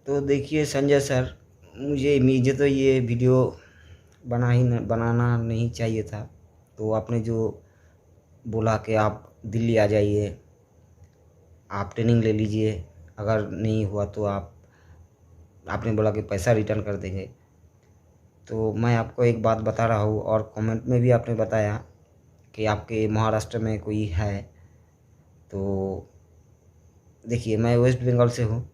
तो देखिए संजय सर, मुझे तो ये वीडियो बनाना नहीं चाहिए था। तो आपने जो बोला कि आप दिल्ली आ जाइए, आप ट्रेनिंग ले लीजिए, अगर नहीं हुआ तो आपने बोला कि पैसा रिटर्न कर देंगे। तो मैं आपको एक बात बता रहा हूँ, और कमेंट में भी आपने बताया कि आपके महाराष्ट्र में कोई है। तो देखिए, मैं वेस्ट बंगाल से हूँ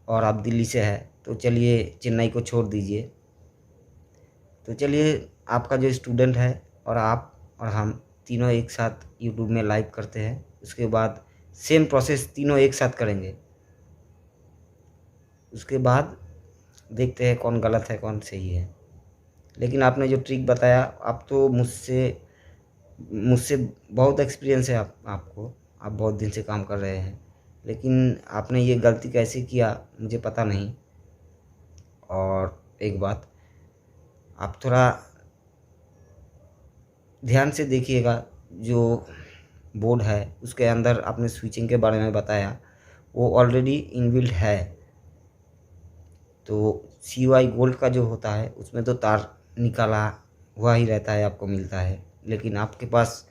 और आप दिल्ली से है। तो चलिए, चेन्नई को छोड़ दीजिए। तो चलिए, आपका जो स्टूडेंट है और आप और हम तीनों एक साथ यूट्यूब में लाइव करते हैं। उसके बाद सेम प्रोसेस तीनों एक साथ करेंगे। उसके बाद देखते हैं कौन गलत है कौन सही है। लेकिन आपने जो ट्रिक बताया, आप तो मुझसे मुझसे बहुत एक्सपीरियंस है आपको। आप बहुत दिन से काम कर रहे हैं, लेकिन आपने ये गलती कैसे किया मुझे पता नहीं। और एक बात, आप थोड़ा ध्यान से देखिएगा। जो बोर्ड है उसके अंदर आपने स्विचिंग के बारे में बताया, वो ऑलरेडी इनबिल्ट है। तो CY गोल्ड का जो होता है उसमें तो तार निकाला हुआ ही रहता है, आपको मिलता है। लेकिन आपके पास,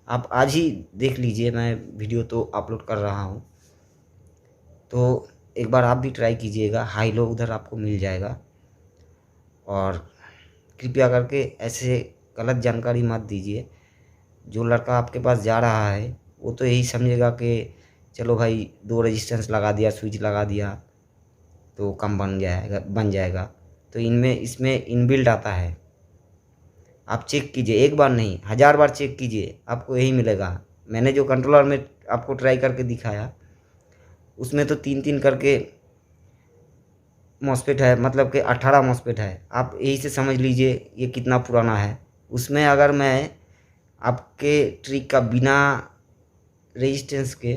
आप आज ही देख लीजिए, मैं वीडियो तो अपलोड कर रहा हूँ। तो एक बार आप भी ट्राई कीजिएगा, हाई लो उधर आपको मिल जाएगा। और कृपया करके ऐसे गलत जानकारी मत दीजिए। जो लड़का आपके पास जा रहा है वो तो यही समझेगा कि चलो भाई, 2 रेजिस्टेंस लगा दिया, स्विच लगा दिया तो कम बन जाएगा। तो इसमें इनबिल्ट आता है। आप चेक कीजिए, एक बार नहीं 1000 बार चेक कीजिए, आपको यही मिलेगा। मैंने जो कंट्रोलर में आपको ट्राई करके दिखाया, उसमें तो 3-3 करके मॉस्फेट है, मतलब कि 18 मॉस्फेट है। आप यही से समझ लीजिए ये कितना पुराना है। उसमें अगर मैं आपके ट्रिक का बिना रेजिस्टेंस के,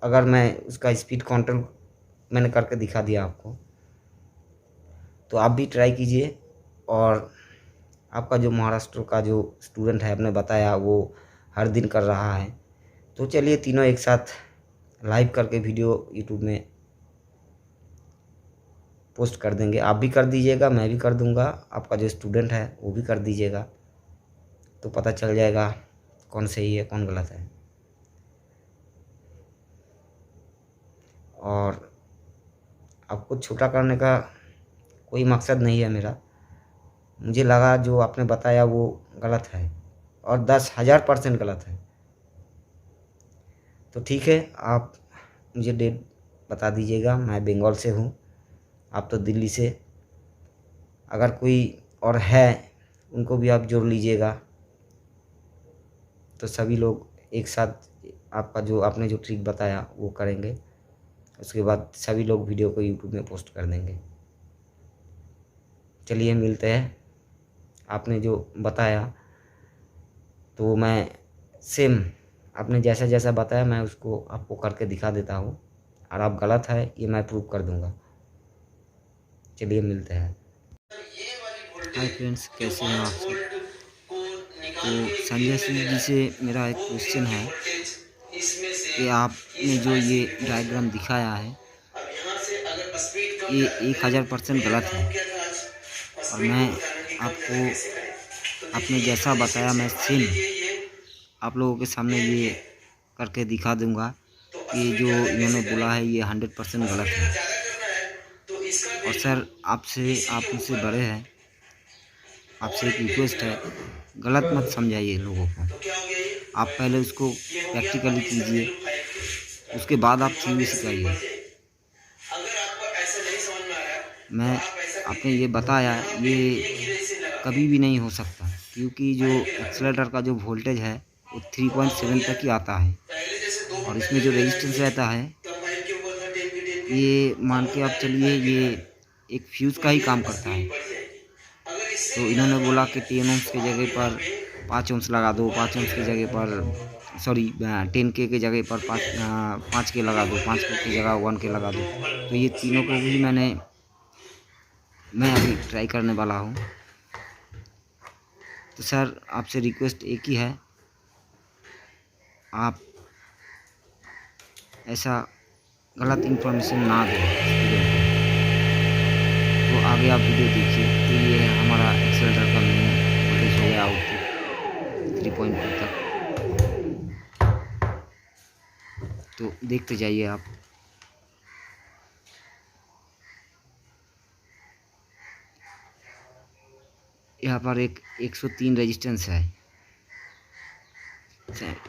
अगर मैं उसका स्पीड कंट्रोल मैंने करके दिखा दिया आपको, तो आप भी ट्राई कीजिए। और आपका जो महाराष्ट्र का जो स्टूडेंट है, आपने बताया वो हर दिन कर रहा है। तो चलिए, तीनों एक साथ लाइव करके वीडियो यूट्यूब में पोस्ट कर देंगे। आप भी कर दीजिएगा, मैं भी कर दूंगा, आपका जो स्टूडेंट है वो भी कर दीजिएगा। तो पता चल जाएगा कौन सही है कौन गलत है। और आपको छोटा करने का कोई मकसद नहीं है मेरा। मुझे लगा जो आपने बताया वो गलत है, और 10,000% गलत है। तो ठीक है, आप मुझे डेट बता दीजिएगा। मैं बंगाल से हूँ, आप तो दिल्ली से। अगर कोई और है उनको भी आप जोड़ लीजिएगा, तो सभी लोग एक साथ आपका जो आपने जो ट्रिक बताया वो करेंगे। उसके बाद सभी लोग वीडियो को यूट्यूब में पोस्ट कर देंगे। चलिए, मिलते हैं। आपने जो बताया तो मैं सेम आपने जैसा जैसा बताया मैं उसको आपको करके दिखा देता हूँ। और आप गलत है ये मैं प्रूव कर दूँगा। चलिए, मिलते हैं। हाय फ्रेंड्स, कैसे हैं आप सब? तो संजय सिंह जी से मेरा एक क्वेश्चन है कि आपने जो ये डायग्राम दिखाया है, ये 1000% गलत है। और मैं आपको, आपने जैसा बताया मैं सेम आप लोगों के सामने ये करके दिखा दूंगा कि जो इन्होंने बोला है ये 100% गलत है। और सर, आप मुझसे बड़े हैं, आपसे एक रिक्वेस्ट है, गलत मत समझाइए लोगों को। आप पहले उसको प्रैक्टिकली कीजिए, उसके बाद आप थ्योरी सिखाइए। मैं आपने ये बताया, ये कभी भी नहीं हो सकता, क्योंकि जो एक्सेलेटर का जो वोल्टेज है वो 3.7 तक ही आता है। और इसमें जो रेजिस्टेंस रहता है, ये मान के आप चलिए, ये एक फ्यूज़ का ही काम करता है। तो इन्होंने बोला कि 10 ओम्स की जगह पर 5 ओम्स लगा दो, 5 ओम्स की जगह पर, सॉरी, 10K की जगह पर 5K लगा दो, 5K की जगह 1K लगा दो। तो ये तीनों को भी मैं अभी ट्राई करने वाला हूँ। तो सर, आपसे रिक्वेस्ट एक ही है, आप ऐसा गलत इन्फॉर्मेशन ना दें स्टूडेंट को। तो आगे आप वीडियो देखिए। तो ये है हमारा एक्सेलरेटर का मेन वोल्टेज हो गया आउटपुट 3.2 तक। तो देखते जाइए आप। यहाँ पर एक 103 रेजिस्टेंस है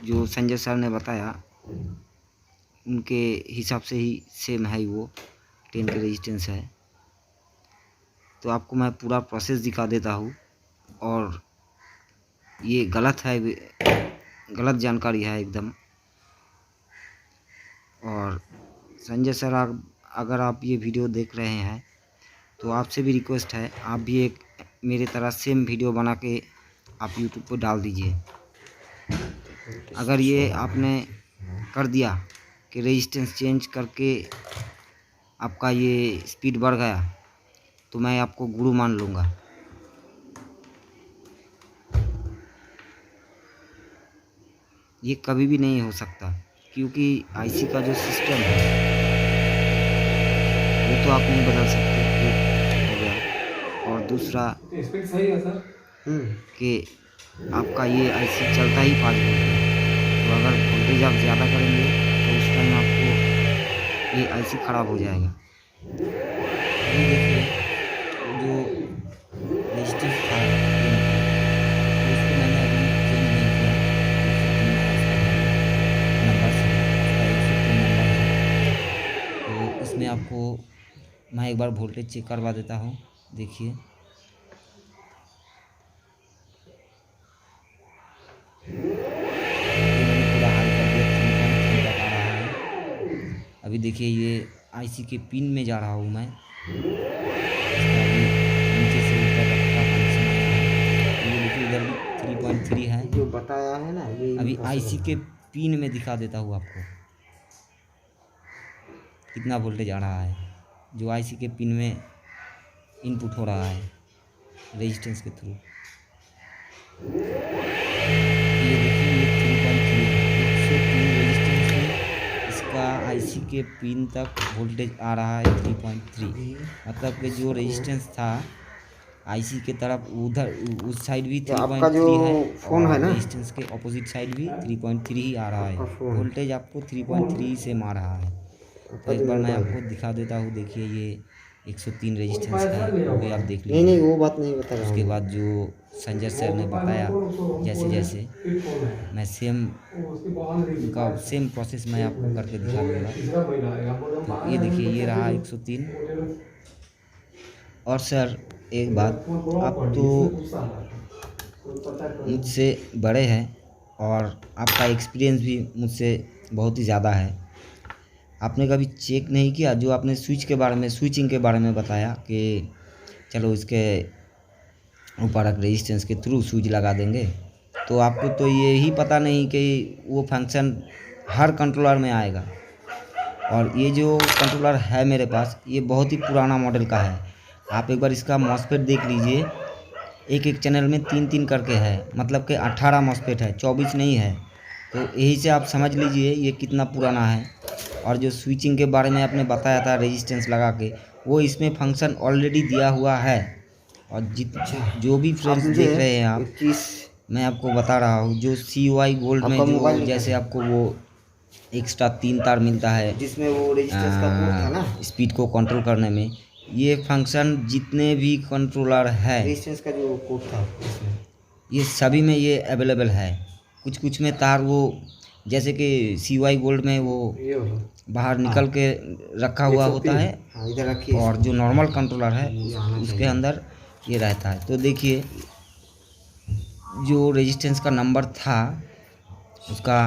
जो संजय सर ने बताया, उनके हिसाब से ही सेम है वो 10 के रेजिस्टेंस है। तो आपको मैं पूरा प्रोसेस दिखा देता हूँ। और ये गलत है, गलत जानकारी है एकदम। और संजय सर अगर आप ये वीडियो देख रहे हैं तो आपसे भी रिक्वेस्ट है, आप भी एक मेरे तरह सेम वीडियो बना के आप यूट्यूब पर डाल दीजिए। अगर ये आपने कर दिया कि रेजिस्टेंस चेंज करके आपका ये स्पीड बढ़ गया तो मैं आपको गुरु मान लूँगा। ये कभी भी नहीं हो सकता, क्योंकि आईसी का जो सिस्टम है वो तो आप नहीं बदल सकते, हो गया। और दूसरा सही है सर कि आपका ये आईसी चलता ही 5 वोल्ट है। तो अगर वोल्टेज आप ज़्यादा करेंगे तो उस टाइम आपको ये आईसी ख़राब हो जाएगा। अभी देखिए जो रेजिस्टेंस था तो उसको मैंने अभी चेंज नहीं किया। 103 नंबर से उसका 103 नंबर है। तो इसमें आपको मैं एक बार वोल्टेज चेक करवा देता हूँ। देखिए पूरा हाई कर दिया, 3.3 तक आ रहा है। अभी देखिए ये आईसी के पिन में जा रहा हूँ मैं। इसका अभी नीचे से ऊपर तक का कनेक्शन आया है। ये देखिए इधर भी 3.3 है जो बताया है ना, ये अभी आईसी के पिन में दिखा देता हूँ आपको कितना वोल्टेज आ रहा है, जो आईसी के पिन में इनपुट हो रहा है रेजिस्टेंस के थ्रू। ये देखिए ये 3.3 है, 103 रेजिस्टेंस है। इसका आईसी के पिन तक वोल्टेज आ रहा है 3.3। मतलब कि जो रेजिस्टेंस था आईसी के तरफ उधर उस साइड भी 3.3 है, फोन है ना, रेजिस्टेंस के ऑपोजिट साइड भी 3.3 ही आ रहा है। वोल्टेज आपको 3.3 से मार रहा है। तो एक बार मैं आपको दिखा देता हूँ। देखिए ये 103 रेजिस्टेंस है, वो भी आप देख लीजिए। नहीं वो बात नहीं बता रहा उसके बाद जो संजय सर ने बताया जैसे जैसे मैं सेम उनका सेम प्रोसेस मैं आपको करके दिखा दूँगा। तो ये देखिए ये रहा 103। और सर एक बात, आप तो मुझसे बड़े हैं और आपका एक्सपीरियंस भी मुझसे बहुत ही ज़्यादा है। आपने कभी चेक नहीं किया जो आपने स्विचिंग के बारे में बताया कि चलो इसके ऊपर एक रेजिस्टेंस के थ्रू स्विच लगा देंगे, तो आपको तो ये ही पता नहीं कि वो फंक्शन हर कंट्रोलर में आएगा। और ये जो कंट्रोलर है मेरे पास ये बहुत ही पुराना मॉडल का है। आप एक बार इसका मॉसफेट देख लीजिए, एक एक चैनल में 3-3 करके है, मतलब कि 18 मॉसफेट है, 24 नहीं है। तो यही से आप समझ लीजिए ये कितना पुराना है। और जो स्विचिंग के बारे में आपने बताया था रेजिस्टेंस लगा के, वो इसमें फंक्शन ऑलरेडी दिया हुआ है। और जो भी फ्रेंड्स देख रहे हैं आप, मैं आपको बता रहा हूँ जो CY गोल्ड में जो जैसे आपको वो एक्स्ट्रा 3 तार मिलता है जिसमें वो रेजिस्टेंस का कोड था ना, स्पीड को कंट्रोल करने में, ये फंक्शन जितने भी कंट्रोलर है रेजिस्टेंस का जो कोड था इसमें, ये सभी में ये अवेलेबल है। कुछ कुछ में तार वो जैसे कि CY गोल्ड में वो बाहर निकल के रखा हुआ होता है, इधर रखिए। और जो नॉर्मल कंट्रोलर है उसके अंदर ये रहता है। तो देखिए जो रेजिस्टेंस का नंबर था उसका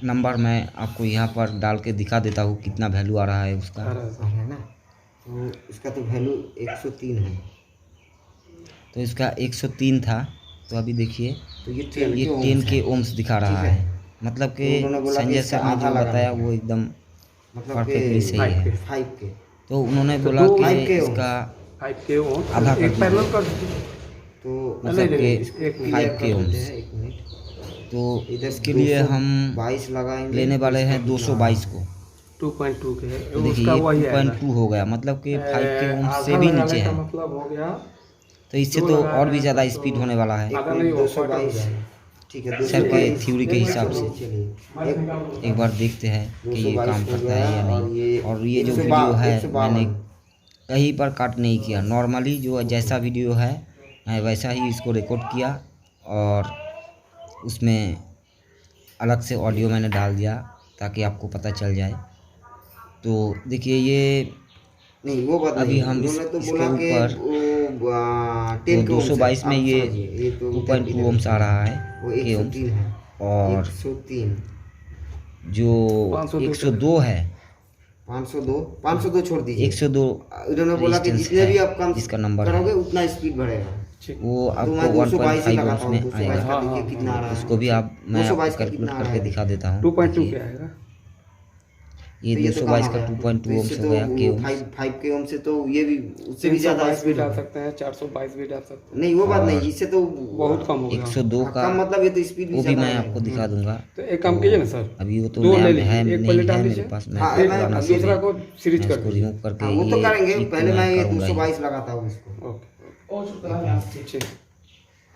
नंबर मैं आपको यहाँ पर डाल के दिखा देता हूँ कितना वैल्यू आ रहा है उसका, है ना। तो इसका तो वैल्यू 103 है। तो इसका 103 था। तो अभी देखिए तो ये 10 के ओम्स दिखा रहा है। मतलब कि संजय सर ने जो बताया वो एकदम परफेक्टली सही है। 5 के तो उन्होंने बोला कि इसका 5 के आधा कर पैरेलल कर, तो मतलब कि 5 के ओम्स। तो इसके लिए हम 22 लगाएंगे, लेने वाले हैं 222 को। 2.2 के है, तो देखिए उसका ये वही आएगा 2.2 हो गया, मतलब कि 5 के ओम आधा से भी लगाने नीचे का है। मतलब हो गया तो इससे दो तो लगाना और भी है ज़्यादा तो स्पीड होने वाला है आधा नहीं, दो वो सौ क्वार्टर हो बाईस जाएगा। ठीक है, सर के 222 थ्योरी के हिसाब से। चलिए एक बार देखते हैं कि ये 222 काम हो करता है या गया, और नहीं। और ये जो 152 वीडियो है 152 मैंने कहीं पर काट नहीं किया, नॉर्मली जो जैसा वीडियो है मैं वैसा ही इसको रिकॉर्ड किया और उसमें अलग से ऑडियो मैंने डाल दिया ताकि आपको पता चल जाए। तो देखिए ये नहीं वो बात अभी नहीं, हम उन्होंने तो इसके बोला कि ऊपर वो तो 10 के ओम से 222 में आप ये समझिए, ये तो 2.2 ओम्स आ रहा है वो के ओम्स, 103 है, और 103 जो 502 102 है 502 छोड़ दीजिए। 102 इन्होंने बोला कि रेजिस्टेंस जितने भी है आप काम जिसका नंबर करोगे है उतना स्पीड बढ़ेगा। वो तो आपको मैं 222 ही 1.5 लगाता ओम्स हूँ, में 222 आएगा। का देखिए कितना आ रहा है। उसको भी मैं 222 आपको का कैलकुलेट कितना आ करके रहा है? दिखा देता हूँ। 2.2 देखिए के आएगा। ये तो ये तो 222 कम का हो गया। 2.2 तो ओम्स इससे हो तो गया के ओम्स। 5 के ओम से तो ये भी उससे भी ज़्यादा 322 भी स्पीड डाल होगा। सकते हैं, 422 भी डाल सकते हैं। नहीं वो बात नहीं, और इससे तो बहुत कम हो गया। 102 का कम मतलब ये तो स्पीड भी वो भी ज़्यादा मैं रहेगा। आपको दिखा दूंगा। तो एक काम कीजिए ना सर, अभी वो तो दो नया ले है लीजिए, एक नहीं पहले है डाल मेरे दीजिए, पास। मैं हाँ, एक पुराना से दूसरा को सीरीज मैं कर इसको दीजिए। रिमूव करके हाँ वो तो ये करेंगे, चीज़ तो पहले मैं ये करूँगा ही। 222 लगाता हूँ इसको। ओके ठीक।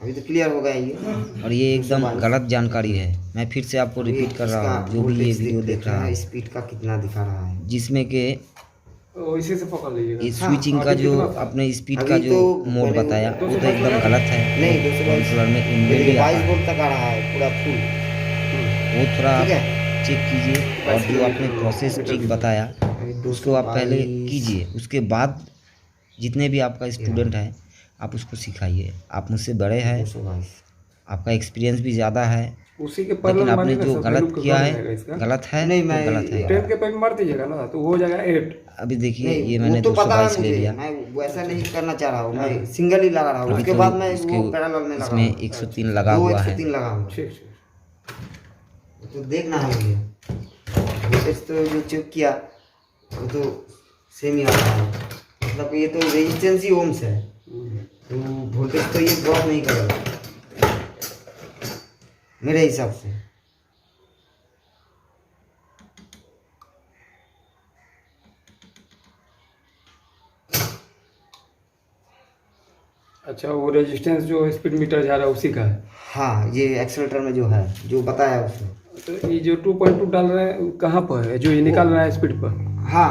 अभी तो क्लियर हो गया ये। और ये एकदम 222 गलत जानकारी है, मैं फिर से आपको रिपीट कर रहा हूँ। जो भी ये वीडियो देख रहा है स्पीड का कितना दिखा रहा है। जिसमें के तो इसी से पकड़ लीजिएगा। ये स्विचिंग का अभी जो कितना था? अपने स्पीड अभी का जो तो मोड पहले बताया वो- वो तो एकदम गलत है। नहीं 222 कंट्रोलर में इनबिल्ट ही आता 22 है। वोल्ट तक आ रहा है पूरा फुल। वो थोड़ा ठीक आप है, चेक कीजिए, और जो आपने प्रोसेस ट्रिक बताया उसको आप पहले कीजिए, उसके बाद जितने भी आपका स्टूडेंट है आप उसको सिखाइए। आप मुझसे बड़े हैं, 222 आपका एक्सपीरियंस भी ज़्यादा है, उसी के लेकिन पैरेलल आपने मारिए ना जो सर, गलत वैल्यू किया कम है रहेगा इसका। गलत है नहीं, तो मैं गलत है। 10 के पे मार दीजिएगा ना तो हो जाएगा 8। अभी देखिए नहीं ये वो मैंने तो पता है 222 ले मुझे, लिया। मैं वैसा नहीं करना चाह रहा हूँ, मैं सिंगल ही लगा रहा हूँ। अभी उसके तो बाद मैं इसके वो पैरेलल में लगा इसमें रहा हूँ। 103 लगा दो हुआ है। 103 लगाऊंगा। ठीक। तो देखना है मुझे, वोल्टेज तो जो चेक किया वो तो सेम ही आ रहा है, मतलब कि ये तो रेजिस्टेंस ही ओम्स है, तो वोल्टेज तो ये ड्रॉप नहीं करेगा मेरे हिसाब से। अच्छा, वो रेजिस्टेंस जो स्पीड मीटर जा रहा है उसी का है। हाँ ये एक्सेलेटर में जो है जो बताया उसने। तो ये जो 2.2 डाल रहे हैं कहाँ पर है, जो ये निकाल रहा है स्पीड पर? हाँ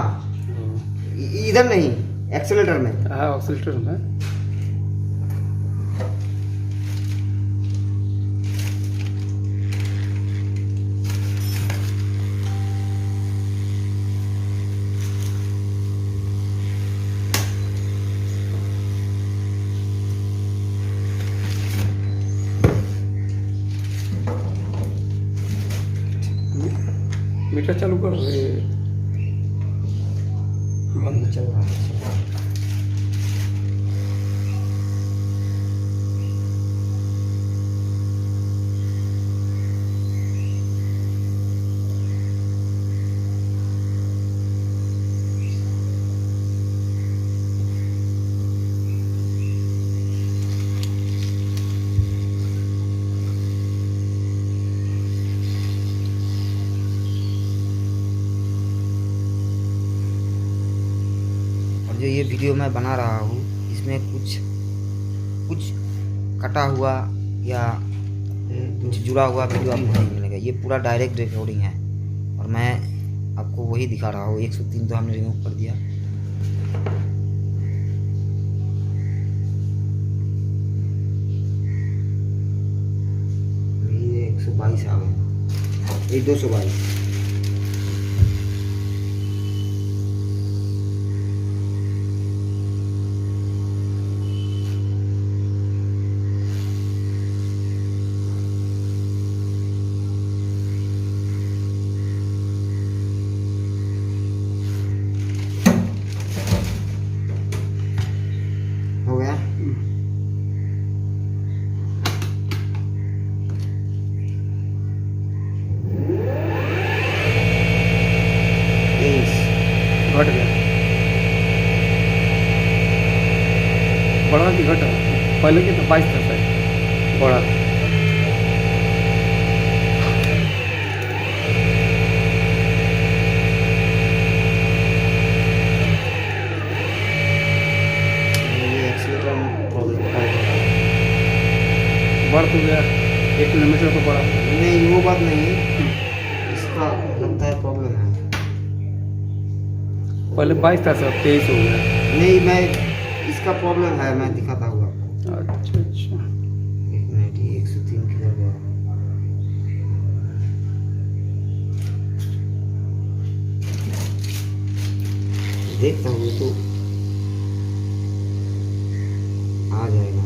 इधर नहीं, एक्सेलेटर में। हाँ ऑक्सीलेटर में। मीटर चालू करो ये। बंद चल रहा है। और जो ये वीडियो मैं बना रहा हूँ इसमें कुछ कटा हुआ या कुछ जुड़ा हुआ वीडियो आपको नहीं मिलेगा। ये पूरा डायरेक्ट रिकॉर्डिंग है और मैं आपको वही दिखा रहा हूँ। 103 तो हमने रिमूव कर दिया। ये 122 आ गया, ये 222। हो गया। घट गया, बढ़ा कि घटा? पहले के तो 22 था शायद, बढ़ा। हो गया 1 किलोमीटर तो बड़ा। नहीं वो बात नहीं, इसका लगता है प्रॉब्लम है। पहले 22 था सर, 23 हो गया। नहीं मैं इसका प्रॉब्लम है, मैं दिखाता हूँ आपको। अच्छा अच्छा। 1 मिनट, ये 103 किधर गया? देखता हूँ तो आ जाएगा।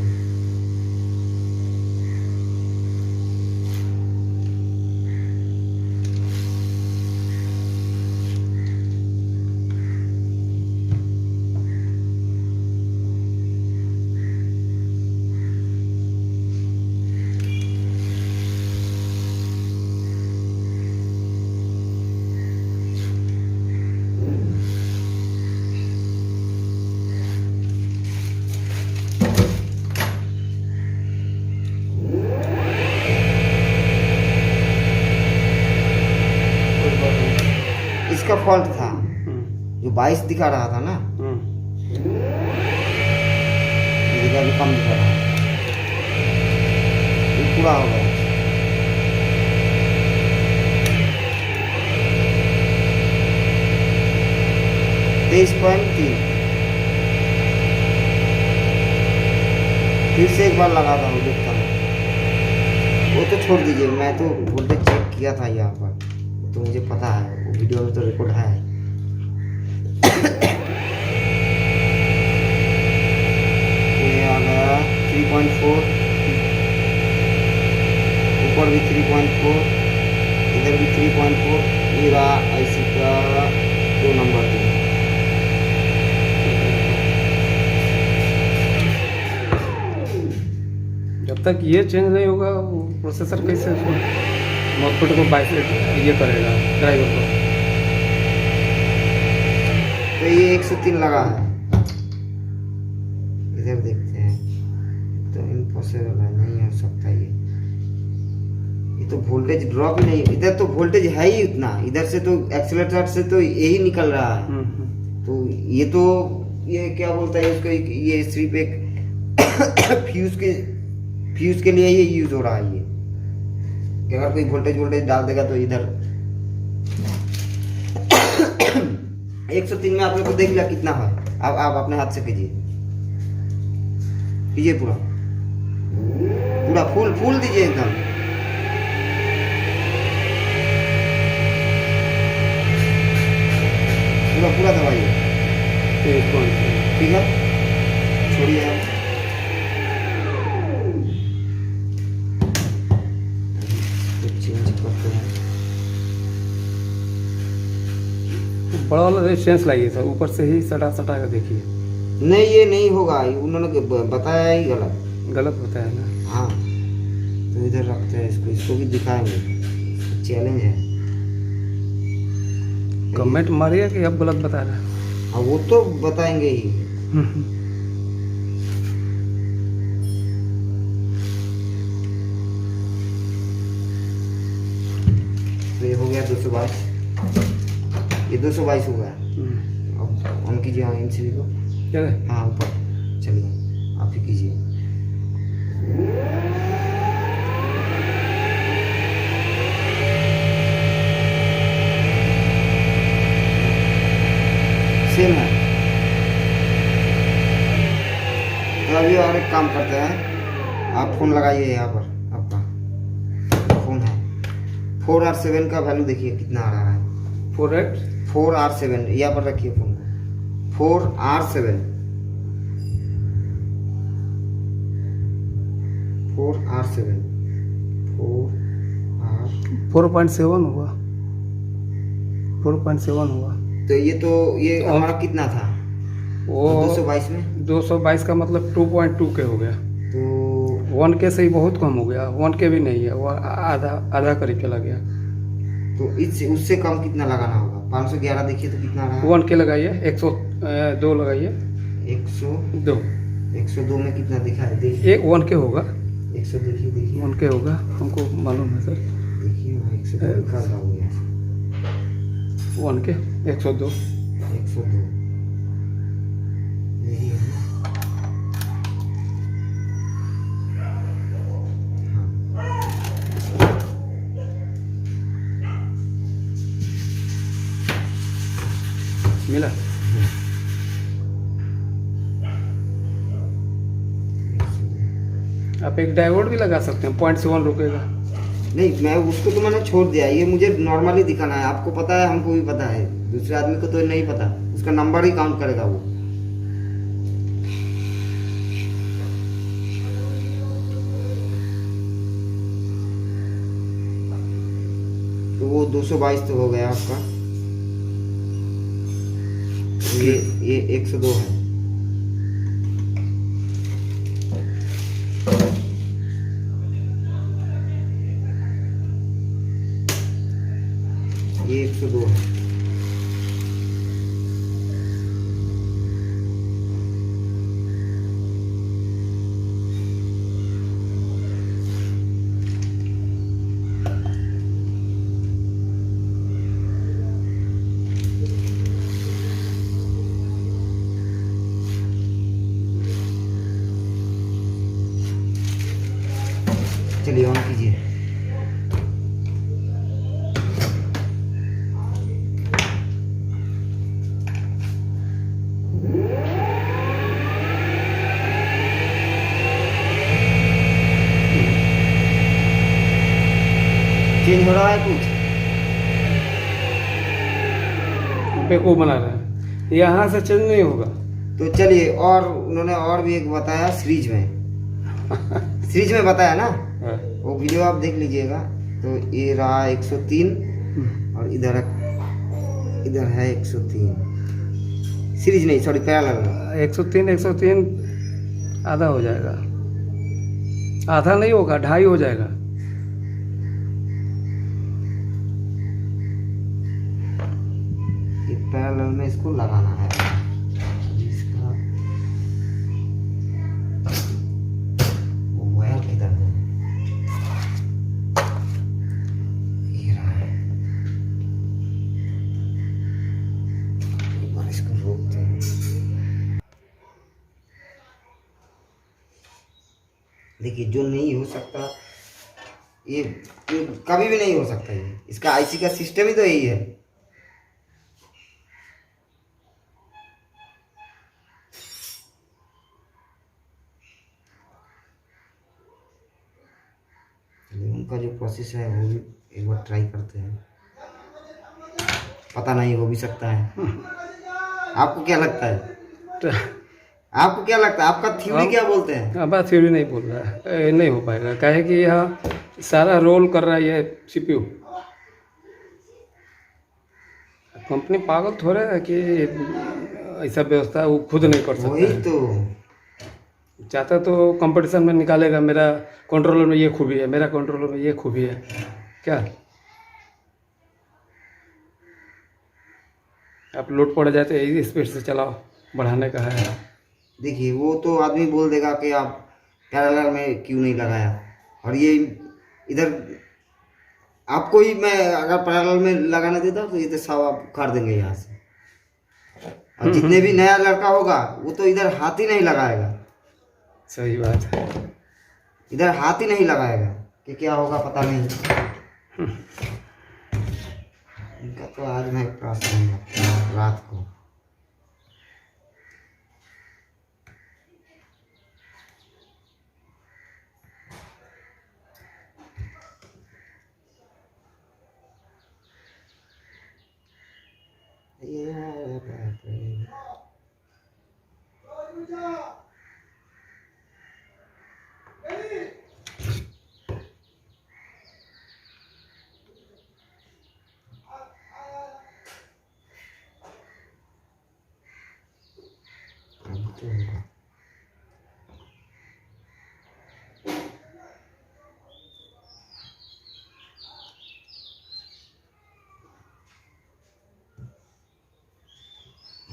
इसका फॉल्ट था, जो 22 दिखा रहा था ना, ये देखा अभी कम दिखा रहा है, ये पूरा हो गया। फिर से एक बार लगाता हूँ, देखता हूँ। वो तो छोड़ दीजिए, मैं तो वोल्टेज चेक किया था यहाँ पर, तो मुझे पता है, वो वीडियो में तो रिकॉर्ड है। ये आ गया 3.4, ऊपर भी 3.4, इधर भी 3.4, ये रहा IC का 2 नंबर दिया। जब तक ये चेंज नहीं होगा वो प्रोसेसर कैसे मॉस्फेट को बाइसेट ये करेगा ड्राइवर को। तो ये 103 लगा है, इधर देखते हैं, तो इम्पॉसिबल है, नहीं हो सकता ये तो वोल्टेज ड्रॉप ही नहीं, इधर तो वोल्टेज है ही उतना, इधर से तो एक्सीलरेटर से तो यही निकल रहा है। तो ये क्या बोलता है उसको, ये सिर्फ एक फ्यूज के लिए ये यूज हो रहा है। ये कि अगर कोई वोल्टेज डाल देगा तो इधर 103 में आप लोग को देख लिया कितना है। अब आप अपने हाथ से कीजिए पूरा फुल दीजिए एकदम। पूरा दबाइए, ठीक है, छोड़िए आप। बड़ा वाला रेजिस्टेंस लाइए सर, ऊपर से ही सटा कर देखिए। नहीं ये नहीं होगा, उन्होंने बताया ही गलत बताया ना। हाँ तो इधर रखते हैं इसको भी दिखाएंगे, चैलेंज है। कमेंट मारिए कि अब गलत बता रहा है। हाँ वो तो बताएंगे ही। तो ये हो गया 222, ये 222 हो गया। अब ऑन कीजिए MCB को। क्या है? हाँ ऊपर चलिए, आप ही कीजिए। सेम है। तो अभी और एक काम करते हैं, आप फोन लगाइए यहाँ पर, आपका फोन है 4R7 का वैल्यू देखिए कितना आ रहा है। 4R7 यहाँ पर रखिए फोन को, 4R7 4.7 हुआ, 4.7 हुआ। तो ये हमारा कितना था वो 222 में, 222 का मतलब 2.2 के हो गया। तो 1 के से ही बहुत कम हो गया, 1 के भी नहीं है, वो आधा करीब चला गया। तो इससे उससे कम कितना लगाना होगा? 511 देखिए तो कितना रहा? 1 के लगाइए, 102 लगाइए, 102 में कितना दिखा है देखिए। एक 1 के होगा, 100 देखिए 1 के होगा, हमको मालूम है सर। देखिए 102 लिखा था हो गया, 1 के 102 यही है। हाँ मिला? आप एक डायोड भी लगा सकते हैं, 0.7 रुकेगा। नहीं, मैं उसको तो मैंने छोड़ दिया, ये मुझे नॉर्मली दिखाना है। आपको पता है, हमको भी पता है, दूसरे आदमी को तो नहीं पता, उसका नंबर ही काउंट करेगा वो। तो वो 222 तो हो गया आपका, ये 102 है। ये 102 है। चलिए ऑन कीजिए। चेंज हो रहा है कुछ? बेको बना रहे हैं, यहाँ से चेंज नहीं होगा। तो चलिए, और उन्होंने और भी एक बताया सीरीज में। सीरीज में बताया ना, हाँ। वो वीडियो आप देख लीजिएगा। तो ये रहा 103 और इधर है 103। सीरीज नहीं, सॉरी, पैरेलल। 103 आधा हो जाएगा, आधा नहीं होगा, 2.5 हो जाएगा। ये पैरेलल में इसको लगाना है। इसका वो वायर किधर है? ये रहा है। एक बार इसको रोकते हैं। देखिए, जो नहीं हो सकता ये कभी भी नहीं हो सकता। ये इसका आईसी का सिस्टम ही तो यही है। उनका जो प्रोसेस है वो भी एक बार ट्राई करते हैं, पता नहीं, हो भी सकता है। आपको क्या लगता है? आपको क्या लगता है? आपका थ्योरी क्या बोलते हैं? अब बात थ्योरी नहीं बोल रहा है, ये नहीं हो पाएगा। काहे कि यहाँ सारा रोल कर रहा है ये सीपीयू। कंपनी पागल थोड़े है कि ऐसा व्यवस्था वो खुद नहीं कर सकता वही है। तो। चाहता तो कंपटीशन में निकालेगा, मेरा कंट्रोलर में ये खूबी है, मेरा कंट्रोलर में ये खूबी है। क्या आप लोड पड़ जाए तो यही स्पीड से चलाओ, बढ़ाने का है। देखिए, वो तो आदमी बोल देगा कि आप पैरेलल में क्यों नहीं लगाया, और ये इधर आपको ही मैं अगर पैरेलल में लगाने देता तो ये तो सब आप उखाड़ देंगे यहाँ से। और जितने भी नया लड़का होगा वो तो इधर हाथ ही नहीं लगाएगा। सही बात है, इधर हाथ ही नहीं लगाएगा कि क्या होगा पता नहीं। इनका तो आज मैं क्लास लूंगा रात को।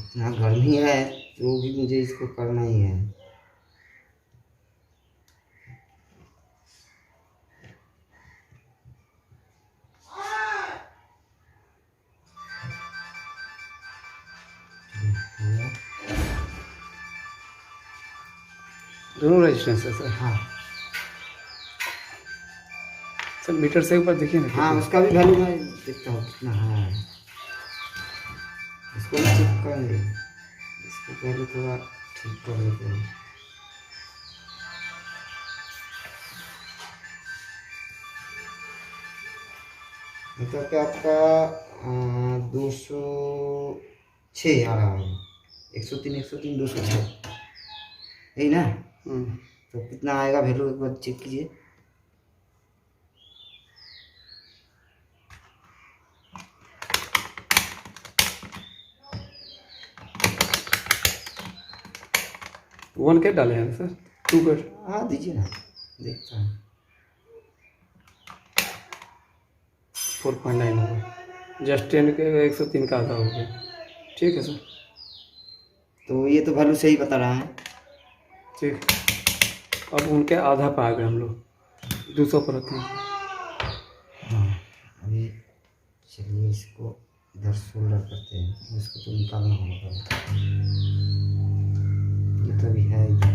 इतना गर्मी है तो भी मुझे इसको करना ही है। दोनों रेजिस्टेंस है सर। हाँ सर मीटर से ऊपर देखिए ना। हाँ, उसका भी वैल्यू मैं देखता हूँ कितना है। इसको भी चेक करेंगे। इसको पहले थोड़ा ठीक कर लेते हैं। मतलब कि आपका 206 आ रहा है। 103 103 206 यही ना? तो कितना आएगा वैल्यू एक बार चेक कीजिए। वन के डाले हैं सर, 2 के। हाँ दीजिए ना, देखता हूँ। 4.9 होगा, जस्ट 10 के 103 का आधा हो गया। ठीक है सर, तो ये तो वैल्यू सही बता रहा है। ठीक। अब उनके आधा पे आ गए हम लोग, 200 पर रखें। हाँ अभी चलिए इसको इधर सोल्डर करते हैं। इसको तो निकालना होगा, ये तो अभी है इधर।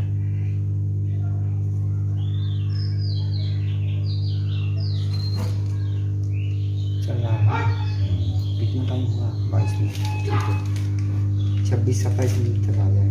चल रहा है। कितना टाइम हुआ? 22 मिनट। ठीक है, 26-27 मिनट तक आ जाएगा।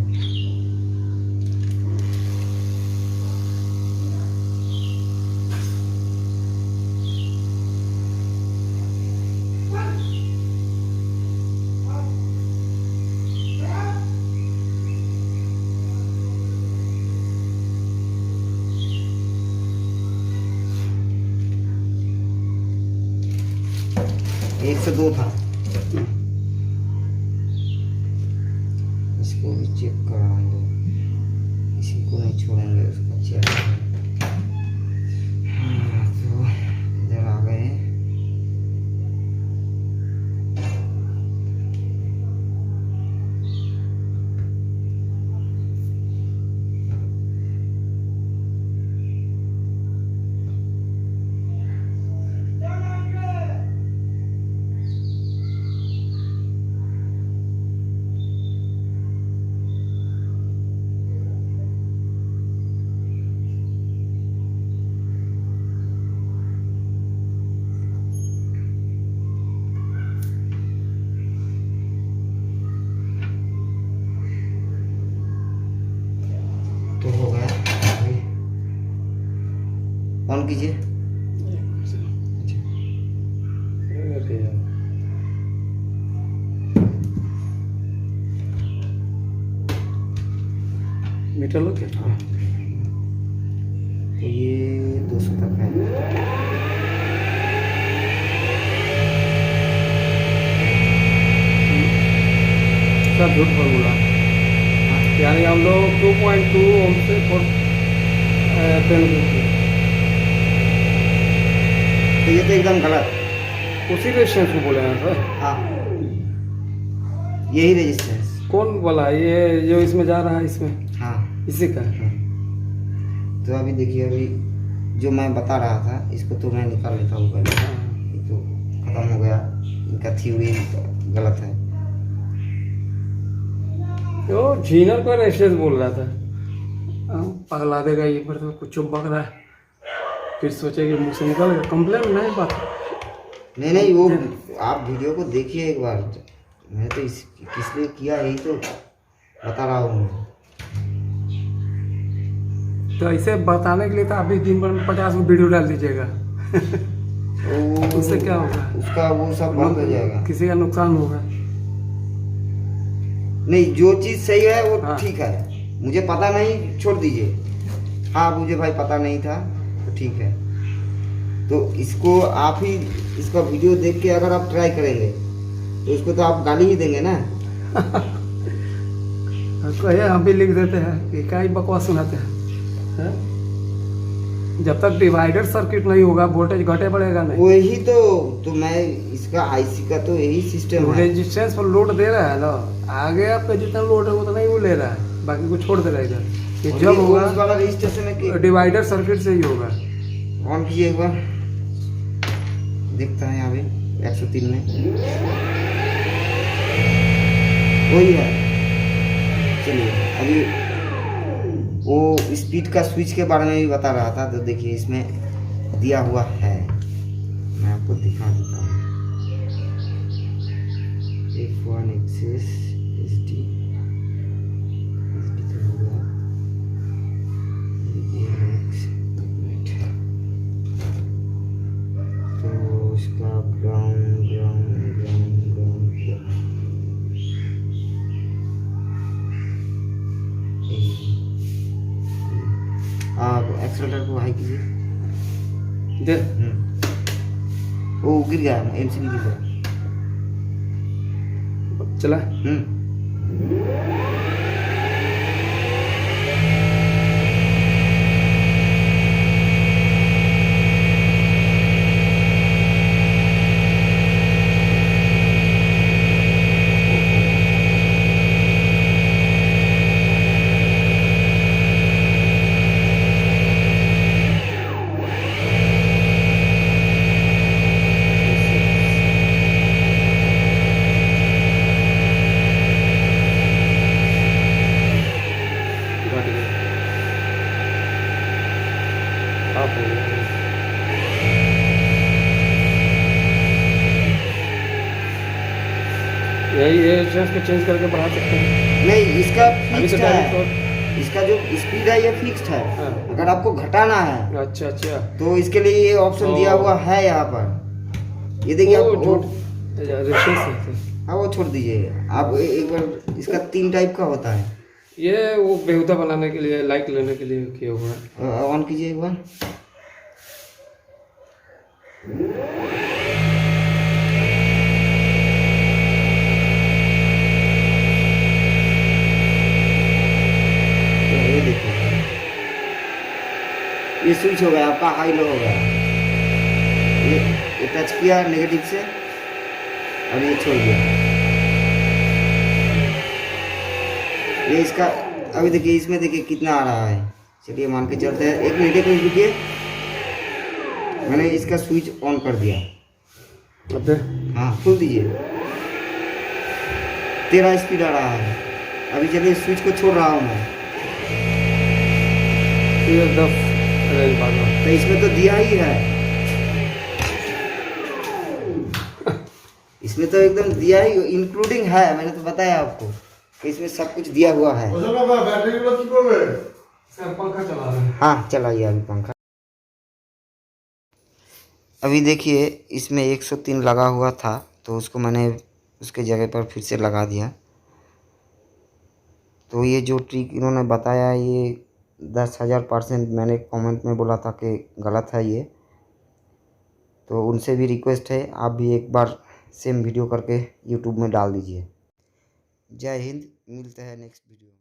एक से 2 था। इसको भी चेक कराएंगे, इसी को नहीं छोड़ेंगे, उसको चेक। हाँ तो इधर आ गए। तो हो गया, अभी ऑन कीजिए। अरे यार, मीटर लो क्या? हाँ तो ये 200 तक है। सर झूठ बोल बोला, यानी हम लोग 2.2 ओम से 10 तो ये तो एकदम गलत। उसी रेजिस्टेंस को बोले हैं सर। हाँ यही रेजिस्टेंस। कौन बोला ये जो इसमें जा रहा है? इसमें हाँ इसी का है। तो अभी देखिए, अभी जो मैं बता रहा था इसको तो मैं निकाल लेता हूँ पहले। ये तो खत्म हो गया, इनका थ्योरी गलत है। वो झीनर को रेजिस्टेंस बोल रहा था। पगला देगा ये, पर तो कुछ बक रहा है, फिर सोचेगा मुँह से निकल गया। कंप्लेन नहीं बात। नहीं वो आप वीडियो को देखिए एक बार। मैं तो किस लिए किया यही तो बता रहा हूँ। तो ऐसे बताने के लिए तो आप भी दिन भर में 50 को वीडियो डाल दीजिएगा। उससे क्या होगा? उसका वो सब बंद हो जाएगा। किसी का नुकसान होगा नहीं, जो चीज़ सही है वो हाँ। ठीक है। मुझे पता नहीं, छोड़ दीजिए। हाँ मुझे भाई पता नहीं था, तो ठीक है। तो इसको आप ही इसका वीडियो देख के अगर आप ट्राई करेंगे तो उसको तो आप गाली ही देंगे ना। कहे हम भी लिख देते हैं कि क्या ही बकवास सुनाते हैं। जब तक डिवाइडर सर्किट नहीं होगा वोल्टेज घटे बढ़ेगा नहीं। वही तो मैं इसका आईसी का तो यही सिस्टम है। रेजिस्टेंस पर लोड दे रहा है ना, आगे आपका जितना लोड है उतना ही वो ले रहा है, बाकी को छोड़ दे रहा है इधर। ये जब होगा उस वाला रजिस्ट्रेशन में डिवाइडर सर्किट से ही होगा। ऑन कीजिए एक बार, देखता है यहाँ पे 103 में वही है। चलिए अभी वो स्पीड का स्विच के बारे में भी बता रहा था। तो देखिए इसमें दिया हुआ है, मैं आपको दिखा देता हूँ। एक F1 एक्सेस SD तो होगा AX मिनट। तो इसका ग्राउंड आप एक्सेलेटर को हाई कीजिए। दे वो गिर गया, MCB गिर गया। चला। घट गया। आप हो गया। यही ये एडजस्ट को चेंज करके बढ़ा सकते हैं। नहीं, इसका अभी तो फिक्स्ड डायरेक्ट है। इसका जो स्पीड है ये फिक्स्ड है। हाँ। अगर आपको घटाना है अच्छा अच्छा। तो इसके लिए ये ऑप्शन दिया हुआ है यहाँ पर। ये देखिए वो आप जो रेफरेंस है। हाँ वो छोड़ दीजिए। आप एक बार इसका 3 टाइप का होता है। ये वो बेहुदा बनाने के लिए, लाइक लेने के लिए किया हुआ है। ऑन कीजिए एक बार। ये देखो, ये स्विच हो गया आपका, हाई लो हो गया। ये टच किया नेगेटिव से और ये छोड़ दिया। ये इसका अभी देखिए, इसमें देखिए कितना आ रहा है। चलिए मान के चलते हैं। एक मिनट रुकिए, मैंने इसका स्विच ऑन कर दिया। अब हाँ खोल दीजिए। 13 स्पीड आ रहा है। अभी चलिए स्विच को छोड़ रहा हूँ मैं। ये 10 रेंज भागा। तो इसमें तो दिया ही है, इसमें तो एकदम दिया ही इंक्लूडिंग है। मैंने तो बताया आपको कि इसमें सब कुछ दिया हुआ है। सर पंखा चला रहे हैं। हाँ चलाइए अभी पंखा। अभी देखिए इसमें 103 लगा हुआ था, तो उसको मैंने उसके जगह पर फिर से लगा दिया। तो ये जो ट्रिक इन्होंने बताया, ये 10,000% मैंने कमेंट में बोला था कि गलत है ये। तो उनसे भी रिक्वेस्ट है, आप भी एक बार सेम वीडियो करके यूट्यूब में डाल दीजिए। जय हिंद, मिलते हैं नेक्स्ट वीडियो में।